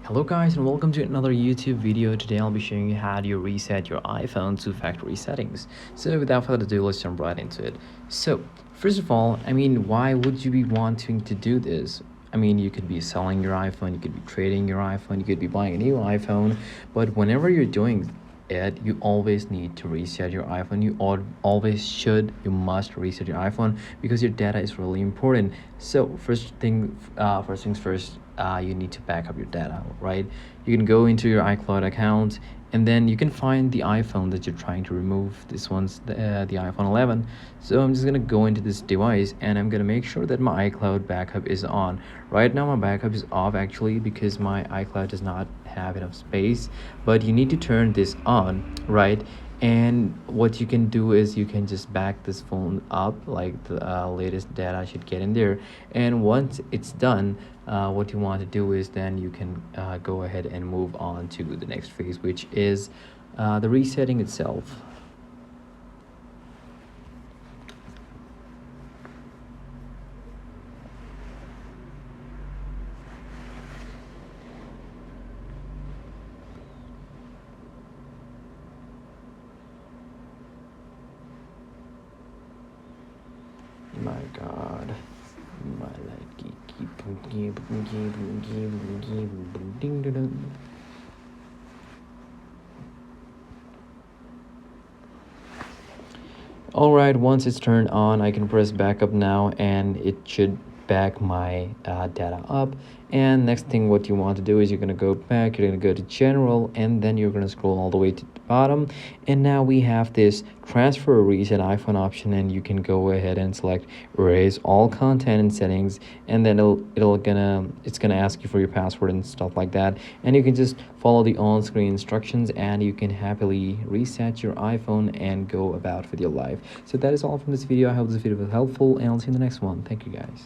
Hello guys and welcome to another YouTube video. Today I'll be showing you how do you reset your iPhone to factory settings. So without further ado, let's jump right into it. So first of all, why would you be wanting to do this? You could be selling your iPhone, you could be trading your iPhone, you could be buying a new iPhone, but whenever you're doing it, you always need to reset your iPhone. You must reset your iPhone because your data is really important. So first things first, you need to back up your data, right? You can go into your iCloud account and then you can find the iPhone that you're trying to remove. This one's the iPhone 11. So I'm just gonna go into this device and I'm gonna make sure that my iCloud backup is on. Right now my backup is off actually because my iCloud does not have enough space, but you need to turn this on, right? And what you can do is you can just back this phone up, like the latest data should get in there. And once it's done, what you want to do is then you can go ahead and move on to the next phase, which is the resetting itself. My god, my light keep all right, once it's turned on, I can press backup now and it should back my data up. And next thing what you want to do is you're going to go back, you're going to go to general, and then you're going to scroll all the way to the bottom. And now we have this transfer or reset iPhone option, and you can go ahead and select erase all content and settings, and then it's gonna ask you for your password and stuff like that. And you can just follow the on-screen instructions and you can happily reset your iPhone and go about with your life. So that is all from this video. I hope this video was helpful and I'll see you in the next one. Thank you guys.